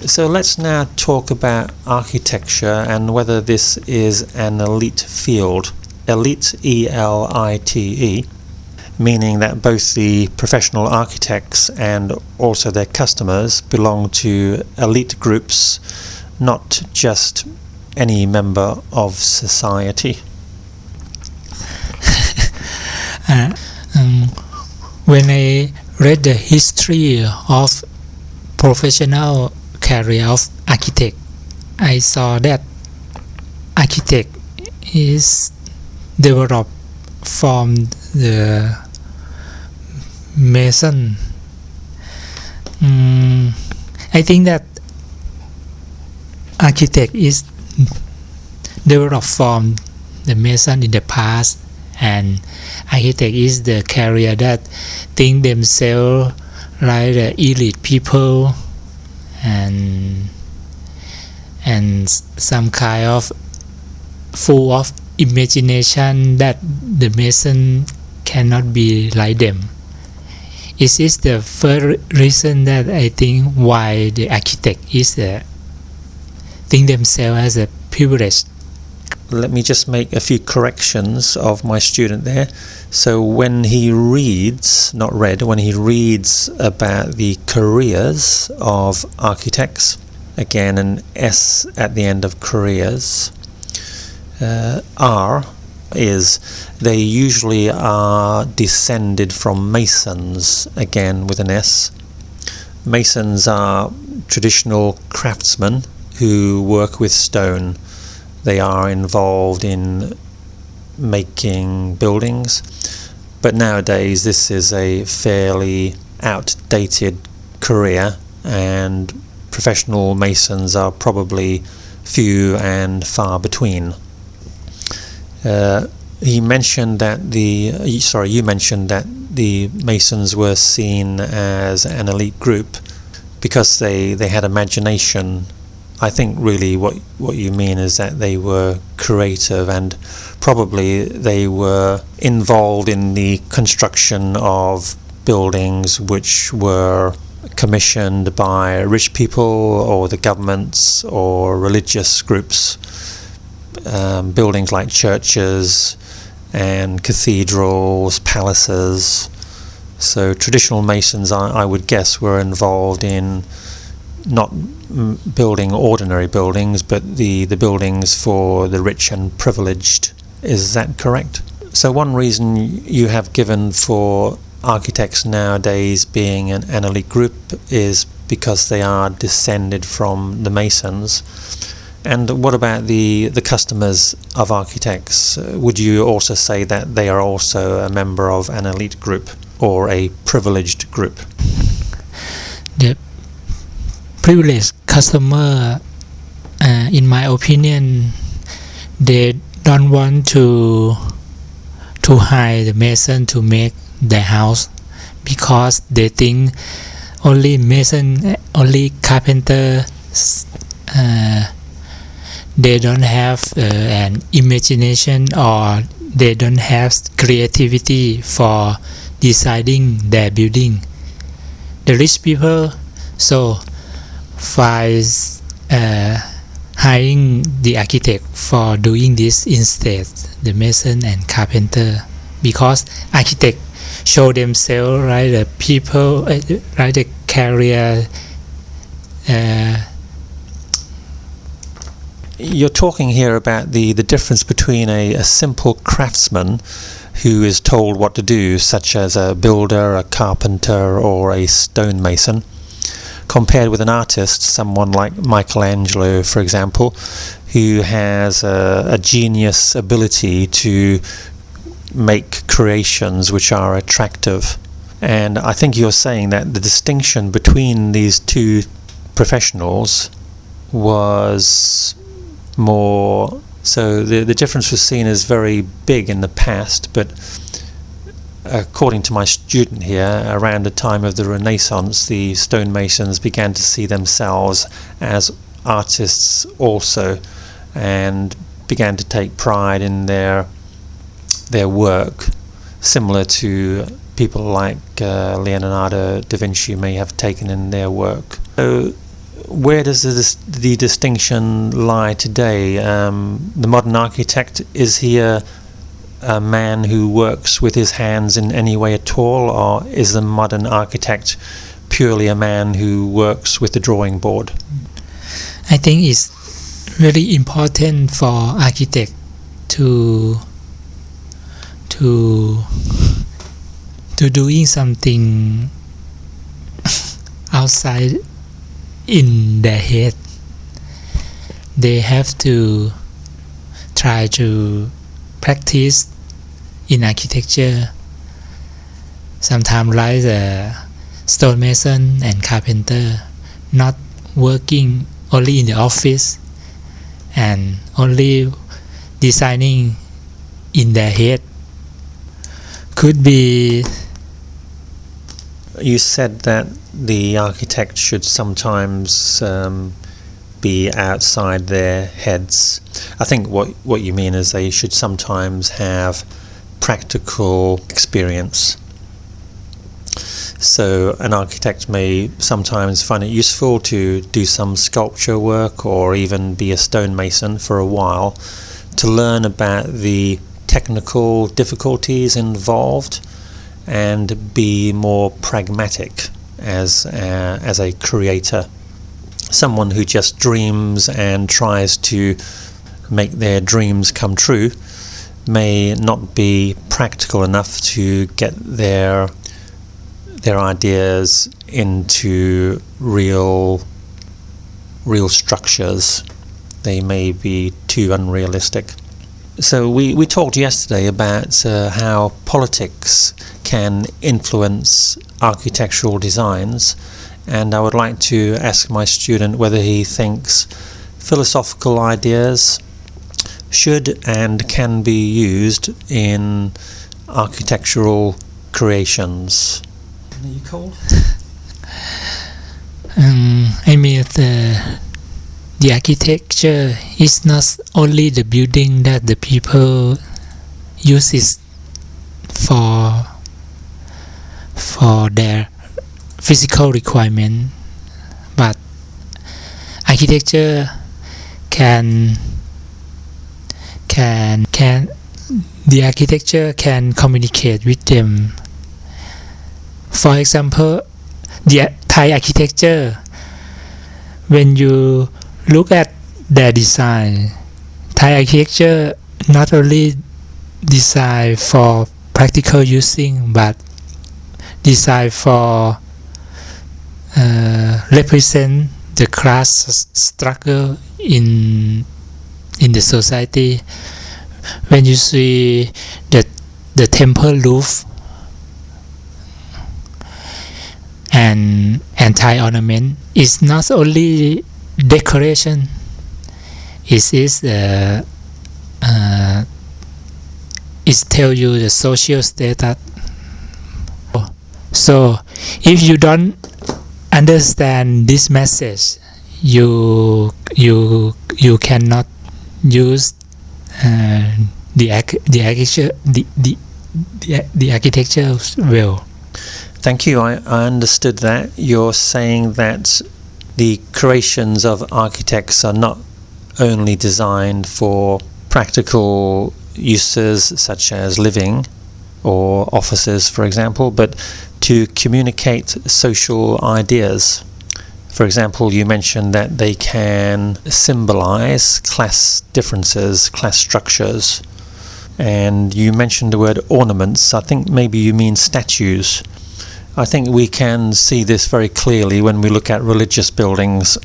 So let's now talk about architecture and whether this is an elite field. Elite, E-L-I-T-E, meaning that both the professional architects and also their customers belong to elite groups, not just any member of society. When I read the history of professional career of architect, I saw that architect is developed from the mason. I think that architect is developed from the mason in the past, and architect is the career that think themselves like the elite people and some kind of full of imagination that the mason cannot be like them. It is the first reason that I think why the architect is think themselves as a privilege. Let me just make a few corrections of my student there. So when he reads, not read, when he reads about the careers of architects, again an S at the end of careers, R is they usually are descended from masons, again with an S. Masons are traditional craftsmen who work with stone. They are involved in making buildings, but nowadays this is a fairly outdated career, and professional masons are probably few and far between. You mentioned that the masons were seen as an elite group because they had imagination. I think really what you mean is that they were creative, and probably they were involved in the construction of buildings which were commissioned by rich people or the governments or religious groups. Buildings like churches and cathedrals, palaces. So traditional masons, I would guess, were involved in not building ordinary buildings, but the buildings for the rich and privileged. Is that correct? So one reason you have given for architects nowadays being an elite group is because they are descended from the masons. And what about the customers of architects? Would you also say that they are also a member of an elite group or a privileged group? The privileged customer, in my opinion, they don't want to hire the mason to make their house, because they think only mason, only carpenter, they don't have an imagination, or they don't have creativity for designing their building. The rich people so finds hiring the architect for doing this instead, the mason and carpenter, because architect show themselves like the people, like the career. You're talking here about the difference between a simple craftsman who is told what to do, such as a builder, a carpenter, or a stonemason, compared with an artist, someone like Michelangelo, for example, who has a genius ability to make creations which are attractive. And I think you're saying that the distinction between these two professionals was more, so the difference was seen as very big in the past, but according to my student here, around the time of the Renaissance, the stonemasons began to see themselves as artists also, and began to take pride in their work, similar to people like Leonardo da Vinci may have taken in their work. So where does the distinction lie today? The modern architect, is he a man who works with his hands in any way at all, or is the modern architect purely a man who works with the drawing board? I think it's very important for architect to doing something outside in their head. They have to try to practice in architecture. Sometimes like the stonemason and carpenter, not working only in the office and only designing in their head. Could be. You said that the architect should sometimes be outside their heads. I think what you mean is they should sometimes have practical experience. So an architect may sometimes find it useful to do some sculpture work or even be a stonemason for a while to learn about the technical difficulties involved and be more pragmatic as a creator. Someone who just dreams and tries to make their dreams come true may not be practical enough to get their ideas into real structures. They may be too unrealistic. So we talked yesterday about how politics can influence architectural designs, and I would like to ask my student whether he thinks philosophical ideas should and can be used in architectural creations. Are you cold? I mean, the architecture is not only the building that the people use it for their physical requirement, but architecture the architecture can communicate with them. For example, the Thai architecture, when you look at their design, Thai architecture not only design for practical using, but design for represent the class struggle in the society. When you see the temple roof and Thai ornament, is not only decoration. It is tell you the social status. So if you don't understand this message, you cannot use the architecture well. Thank you. I understood that. You're saying that the creations of architects are not only designed for practical uses such as living or offices, for example, but to communicate social ideas. For example, you mentioned that they can symbolize class differences, class structures, and you mentioned the word ornaments. I think maybe you mean statues. I think we can see this very clearly when we look at religious buildings.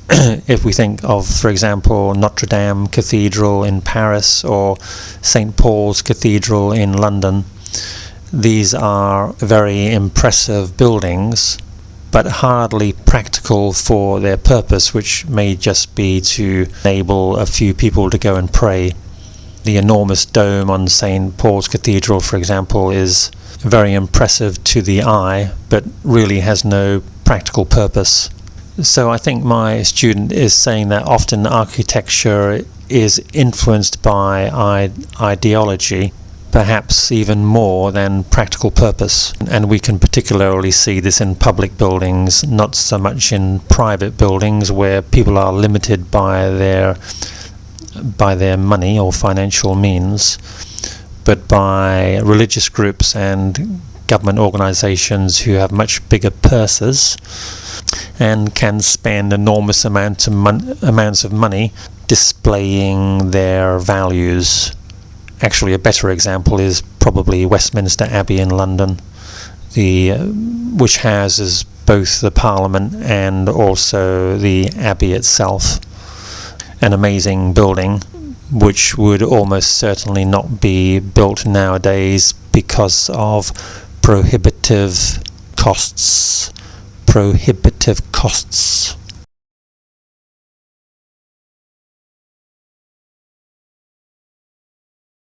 If we think of, for example, Notre Dame Cathedral in Paris or St. Paul's Cathedral in London. These are very impressive buildings, but hardly practical for their purpose, which may just be to enable a few people to go and pray. The enormous dome on St. Paul's Cathedral, for example, is very impressive to the eye, but really has no practical purpose. So I think my student is saying that often architecture is influenced by ideology, perhaps even more than practical purpose. And we can particularly see this in public buildings, not so much in private buildings where people are limited by their money or financial means, but by religious groups and government organizations who have much bigger purses and can spend enormous amounts of money displaying their values. Actually, a better example is probably Westminster Abbey in London, which houses both the Parliament and also the Abbey itself. An amazing building which would almost certainly not be built nowadays because of prohibitive costs.